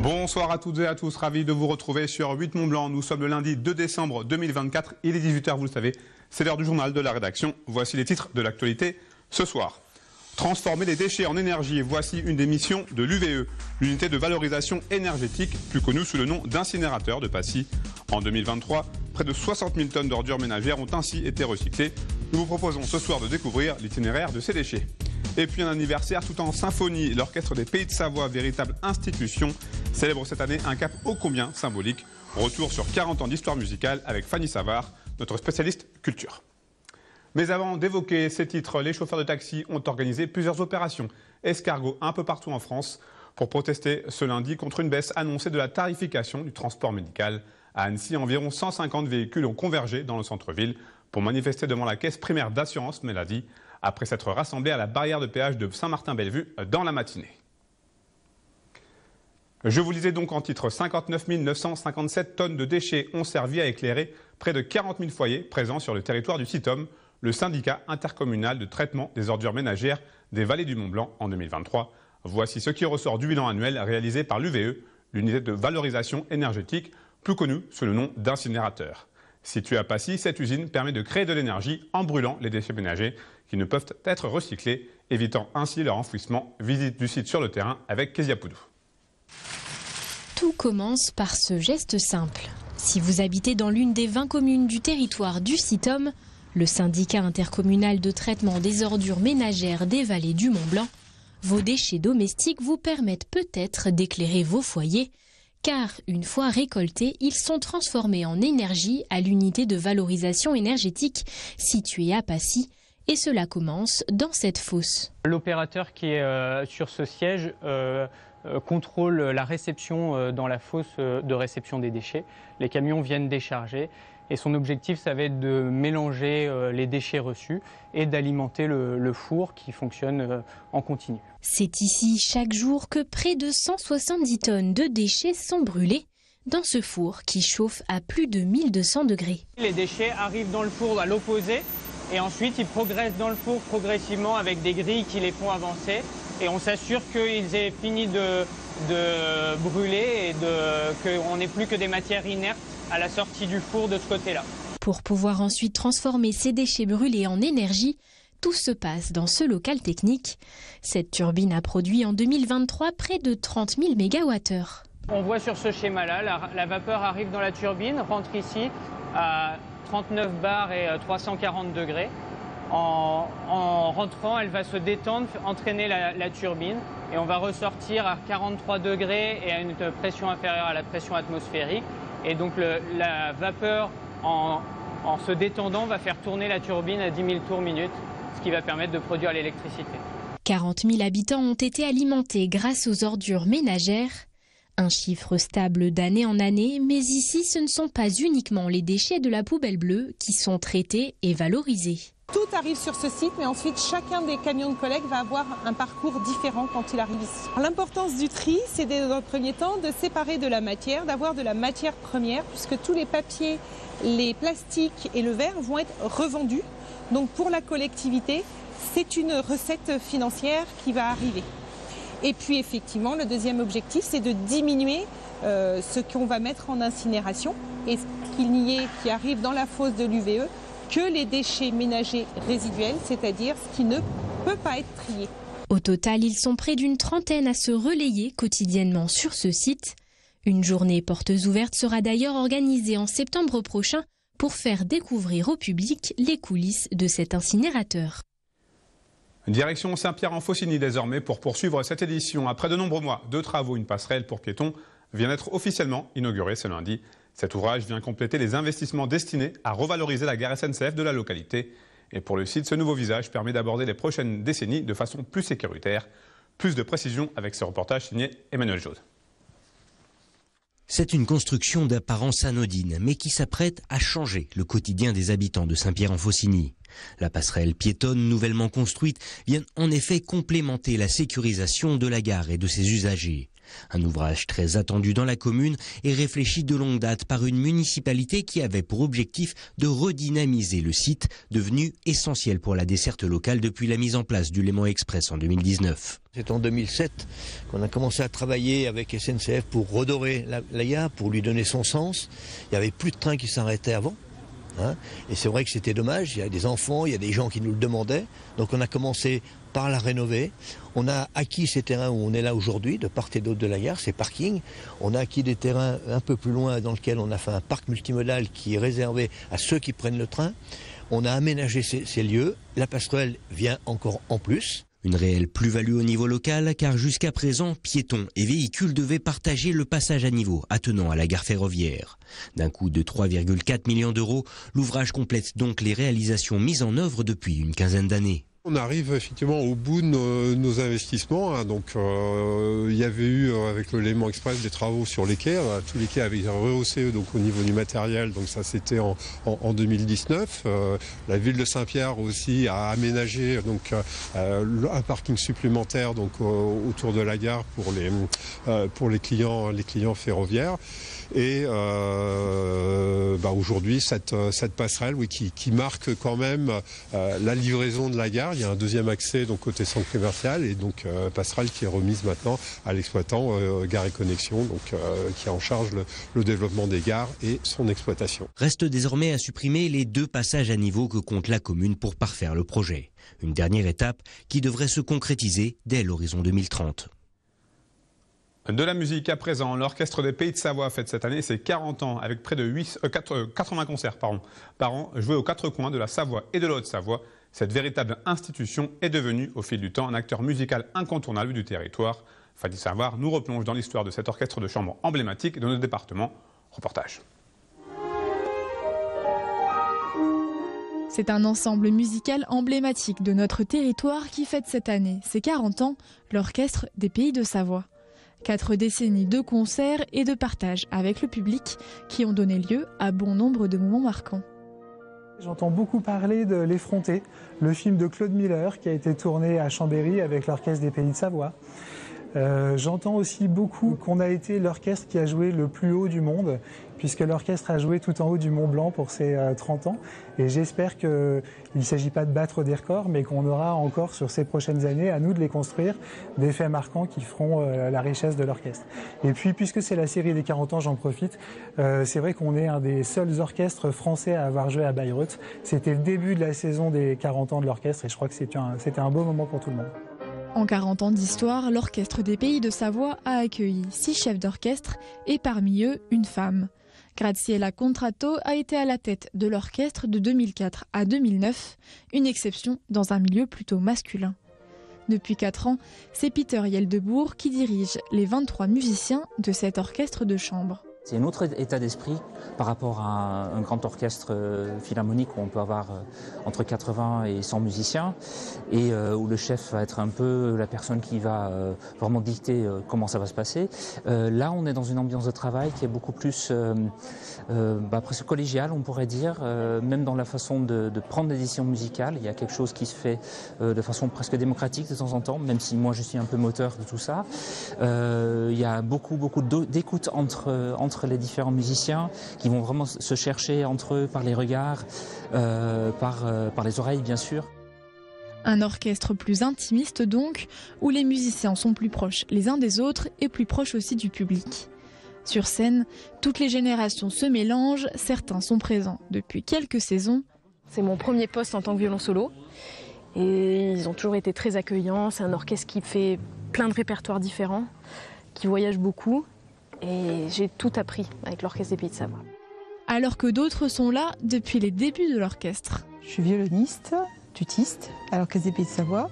Bonsoir à toutes et à tous, ravi de vous retrouver sur 8 Mont-Blanc. Nous sommes le lundi 2 décembre 2024, il est 18 h, vous le savez, c'est l'heure du journal de la rédaction. Voici les titres de l'actualité ce soir. Transformer les déchets en énergie, voici une des missions de l'UVE, l'unité de valorisation énergétique, plus connue sous le nom d'incinérateur de Passy. En 2023, près de 60 000 tonnes d'ordures ménagères ont ainsi été recyclées. Nous vous proposons ce soir de découvrir l'itinéraire de ces déchets. Et puis un anniversaire tout en symphonie, l'Orchestre des Pays de Savoie, véritable institution, célèbre cette année un cap ô combien symbolique. Retour sur 40 ans d'histoire musicale avec Fanny Savard, notre spécialiste culture. Mais avant d'évoquer ces titres, les chauffeurs de taxi ont organisé plusieurs opérations escargots un peu partout en France pour protester ce lundi contre une baisse annoncée de la tarification du transport médical. À Annecy, environ 150 véhicules ont convergé dans le centre-ville pour manifester devant la caisse primaire d'assurance maladie après s'être rassemblés à la barrière de péage de Saint-Martin-Bellevue dans la matinée. Je vous lisais donc en titre, 59 957 tonnes de déchets ont servi à éclairer près de 40 000 foyers présents sur le territoire du CITOM, le syndicat intercommunal de traitement des ordures ménagères des vallées du Mont-Blanc en 2023. Voici ce qui ressort du bilan annuel réalisé par l'UVE, l'unité de valorisation énergétique, plus connue sous le nom d'incinérateur. Située à Passy, cette usine permet de créer de l'énergie en brûlant les déchets ménagers qui ne peuvent être recyclés, évitant ainsi leur enfouissement. Visite du site sur le terrain avec Kezia Poudou. Tout commence par ce geste simple. Si vous habitez dans l'une des 20 communes du territoire du CITOM, le syndicat intercommunal de traitement des ordures ménagères des vallées du Mont-Blanc, vos déchets domestiques vous permettent peut-être d'éclairer vos foyers, car une fois récoltés, ils sont transformés en énergie à l'unité de valorisation énergétique située à Passy, et cela commence dans cette fosse. L'opérateur qui est sur ce siège contrôle la réception dans la fosse de réception des déchets. Les camions viennent décharger et son objectif, ça va être de mélanger les déchets reçus et d'alimenter le four qui fonctionne en continu. C'est ici chaque jour que près de 170 tonnes de déchets sont brûlés dans ce four qui chauffe à plus de 1200 degrés. Les déchets arrivent dans le four à l'opposé et ensuite ils progressent dans le four progressivement avec des grilles qui les font avancer. Et on s'assure qu'ils aient fini de brûler et qu'on n'ait plus que des matières inertes à la sortie du four de ce côté-là. Pour pouvoir ensuite transformer ces déchets brûlés en énergie, tout se passe dans ce local technique. Cette turbine a produit en 2023 près de 30 000 MWh. On voit sur ce schéma-là, la vapeur arrive dans la turbine, rentre ici à 39 bars et 340 degrés. En rentrant, elle va se détendre, entraîner la turbine et on va ressortir à 43 degrés et à une pression inférieure à la pression atmosphérique. Et donc la vapeur, en se détendant, va faire tourner la turbine à 10 000 tours minute, ce qui va permettre de produire l'électricité. 40 000 habitants ont été alimentés grâce aux ordures ménagères. Un chiffre stable d'année en année, mais ici ce ne sont pas uniquement les déchets de la poubelle bleue qui sont traités et valorisés. Tout arrive sur ce site, mais ensuite chacun des camions de collecte va avoir un parcours différent quand il arrive ici. L'importance du tri, c'est dans un premier temps de séparer de la matière, d'avoir de la matière première, puisque tous les papiers, les plastiques et le verre vont être revendus. Donc pour la collectivité, c'est une recette financière qui va arriver. Et puis effectivement, le deuxième objectif, c'est de diminuer ce qu'on va mettre en incinération et ce qu'il n'y ait qui arrive dans la fosse de l'UVE que les déchets ménagers résiduels, c'est-à-dire ce qui ne peut pas être trié. Au total, ils sont près d'une trentaine à se relayer quotidiennement sur ce site. Une journée portes ouvertes sera d'ailleurs organisée en septembre prochain pour faire découvrir au public les coulisses de cet incinérateur. Direction Saint-Pierre-en-Faucigny désormais pour poursuivre cette édition. Après de nombreux mois de travaux, une passerelle pour piétons vient d'être officiellement inaugurée ce lundi. Cet ouvrage vient compléter les investissements destinés à revaloriser la gare SNCF de la localité. Et pour le site, ce nouveau visage permet d'aborder les prochaines décennies de façon plus sécuritaire. Plus de précisions avec ce reportage signé Emmanuel Jaude. C'est une construction d'apparence anodine, mais qui s'apprête à changer le quotidien des habitants de Saint-Pierre-en-Faucigny. La passerelle piétonne nouvellement construite vient en effet complémenter la sécurisation de la gare et de ses usagers. Un ouvrage très attendu dans la commune et réfléchi de longue date par une municipalité qui avait pour objectif de redynamiser le site, devenu essentiel pour la desserte locale depuis la mise en place du Léman Express en 2019. C'est en 2007 qu'on a commencé à travailler avec SNCF pour redorer la gare, pour lui donner son sens. Il n'y avait plus de trains qui s'arrêtaient avant. Et c'est vrai que c'était dommage, il y a des enfants, il y a des gens qui nous le demandaient. Donc on a commencé par la rénover. On a acquis ces terrains où on est là aujourd'hui, de part et d'autre de la gare, ces parkings. On a acquis des terrains un peu plus loin dans lesquels on a fait un parc multimodal qui est réservé à ceux qui prennent le train. On a aménagé ces lieux. La passerelle vient encore en plus. Une réelle plus-value au niveau local, car jusqu'à présent, piétons et véhicules devaient partager le passage à niveau attenant à la gare ferroviaire. D'un coût de 3,4 millions d'euros, l'ouvrage complète donc les réalisations mises en œuvre depuis une quinzaine d'années. On arrive effectivement au bout de nos investissements. Donc il y avait eu avec le Léman Express des travaux sur les quais. Tous les quais avaient été rehaussés donc, au niveau du matériel. Donc ça c'était en 2019. La ville de Saint-Pierre aussi a aménagé donc, un parking supplémentaire donc, autour de la gare pour les clients ferroviaires. Et aujourd'hui, cette passerelle qui marque quand même la livraison de la gare. Il y a un deuxième accès donc, côté centre commercial et donc passerelle qui est remise maintenant à l'exploitant Gare et Connexion, donc, qui a en charge le développement des gares et son exploitation. Reste désormais à supprimer les 2 passages à niveau que compte la commune pour parfaire le projet. Une dernière étape qui devrait se concrétiser dès l'horizon 2030. De la musique à présent, l'Orchestre des Pays de Savoie fête cette année ses 40 ans avec près de 80 concerts par an joués aux 4 coins de la Savoie et de la Haute-Savoie. Cette véritable institution est devenue au fil du temps un acteur musical incontournable du territoire. Fadi Savoir nous replonge dans l'histoire de cet orchestre de chambre emblématique de notre département. Reportage. C'est un ensemble musical emblématique de notre territoire qui fête cette année ses 40 ans, l'Orchestre des Pays de Savoie. 4 décennies de concerts et de partage avec le public qui ont donné lieu à bon nombre de moments marquants. J'entends beaucoup parler de L'Effronté, le film de Claude Miller qui a été tourné à Chambéry avec l'Orchestre des Pays de Savoie. J'entends aussi beaucoup qu'on a été l'orchestre qui a joué le plus haut du monde, puisque l'orchestre a joué tout en haut du Mont Blanc pour ses 30 ans. Et j'espère qu'il ne s'agit pas de battre des records, mais qu'on aura encore sur ces prochaines années, à nous de les construire, des faits marquants qui feront la richesse de l'orchestre. Et puis, puisque c'est la série des 40 ans, j'en profite, c'est vrai qu'on est un des seuls orchestres français à avoir joué à Bayreuth. C'était le début de la saison des 40 ans de l'orchestre, et je crois que c'était un beau moment pour tout le monde. En 40 ans d'histoire, l'Orchestre des Pays de Savoie a accueilli 6 chefs d'orchestre et parmi eux, une femme. Graziella Contratto a été à la tête de l'orchestre de 2004 à 2009, une exception dans un milieu plutôt masculin. Depuis 4 ans, c'est Peter Yeldebourg qui dirige les 23 musiciens de cet orchestre de chambre. C'est un autre état d'esprit par rapport à un grand orchestre philharmonique où on peut avoir entre 80 et 100 musiciens et où le chef va être un peu la personne qui va vraiment dicter comment ça va se passer. Là, on est dans une ambiance de travail qui est beaucoup plus presque collégiale, on pourrait dire, même dans la façon de prendre des décisions musicales. Il y a quelque chose qui se fait de façon presque démocratique de temps en temps, même si moi je suis un peu moteur de tout ça. Il y a beaucoup d'écoute entre les différents musiciens qui vont vraiment se chercher entre eux par les regards, par les oreilles bien sûr. Un orchestre plus intimiste donc, où les musiciens sont plus proches les uns des autres et plus proches aussi du public. Sur scène, toutes les générations se mélangent, certains sont présents depuis quelques saisons. C'est mon premier poste en tant que violon solo et ils ont toujours été très accueillants. C'est un orchestre qui fait plein de répertoires différents, qui voyage beaucoup. Et j'ai tout appris avec l'Orchestre des Pays de Savoie. Alors que d'autres sont là depuis les débuts de l'orchestre. Je suis violoniste, tutiste à l'Orchestre des Pays de Savoie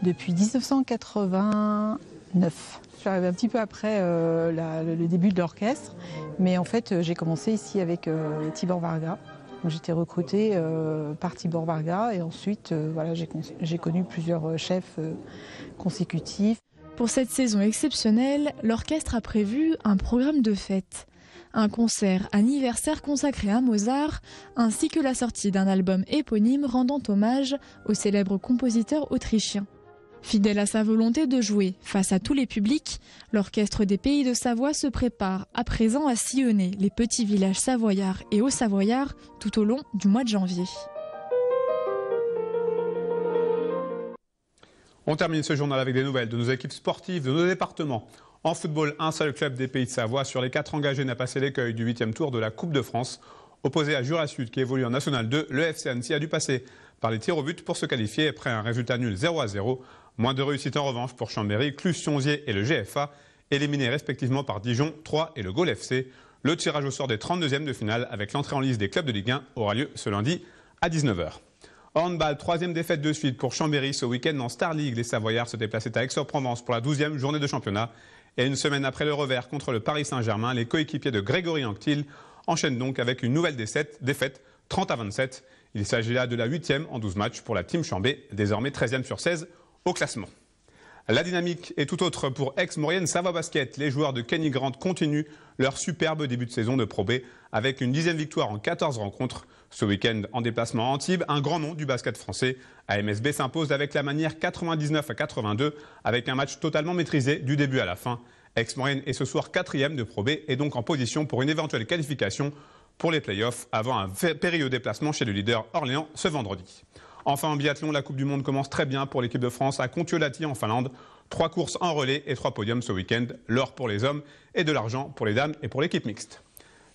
depuis 1989. Je suis arrivée un petit peu après le début de l'orchestre, mais en fait j'ai commencé ici avec Tibor Varga. J'étais recrutée par Tibor Varga et ensuite j'ai connu plusieurs chefs consécutifs. Pour cette saison exceptionnelle, l'orchestre a prévu un programme de fête. Un concert anniversaire consacré à Mozart, ainsi que la sortie d'un album éponyme rendant hommage au célèbre compositeur autrichien. Fidèle à sa volonté de jouer face à tous les publics, l'Orchestre des Pays de Savoie se prépare à présent à sillonner les petits villages savoyards et haut-savoyards tout au long du mois de janvier. On termine ce journal avec des nouvelles de nos équipes sportives, de nos départements. En football, un seul club des Pays de Savoie sur les 4 engagés n'a passé l'écueil du 8e tour de la Coupe de France. Opposé à Jura Sud qui évolue en National 2, le FC Annecy a dû passer par les tirs au but pour se qualifier après un résultat nul 0-0. Moins de réussite en revanche pour Chambéry, Cluse-Sionzier et le GFA, éliminés respectivement par Dijon, Troyes et le Gaulle FC. Le tirage au sort des 32e de finale avec l'entrée en lice des clubs de Ligue 1 aura lieu ce lundi à 19h. Handball, 3e défaite de suite pour Chambéry ce week-end en Star League. Les Savoyards se déplaçaient à Aix-en-Provence pour la 12e journée de championnat. Et une semaine après le revers contre le Paris Saint-Germain, les coéquipiers de Grégory Anctil enchaînent donc avec une nouvelle défaite 30-27. Il s'agit là de la 8e en 12 matchs pour la Team Chambé, désormais 13e sur 16 au classement. La dynamique est tout autre pour Aix-Maurienne Savoie Basket. Les joueurs de Kenny Grant continuent leur superbe début de saison de Pro B avec une 10e victoire en 14 rencontres. Ce week-end en déplacement à Antibes, un grand nom du basket français. AMSB s'impose avec la manière 99-82 avec un match totalement maîtrisé du début à la fin. Aix-Maurienne est ce soir 4e de Pro B et donc en position pour une éventuelle qualification pour les playoffs avant un périlleux déplacement chez le leader Orléans ce vendredi. Enfin en biathlon, la Coupe du Monde commence très bien pour l'équipe de France à Kontiolahti en Finlande. 3 courses en relais et 3 podiums ce week-end, l'or pour les hommes et de l'argent pour les dames et pour l'équipe mixte.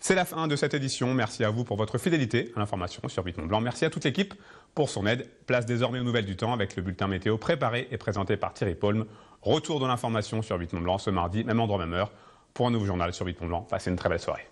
C'est la fin de cette édition. Merci à vous pour votre fidélité à l'information sur 8 Mont Blanc. Merci à toute l'équipe pour son aide. Place désormais aux nouvelles du temps avec le bulletin météo préparé et présenté par Thierry Paulme. Retour de l'information sur 8 Mont Blanc ce mardi, même endroit, même heure, pour un nouveau journal sur 8 Mont Blanc. Passez une très belle soirée.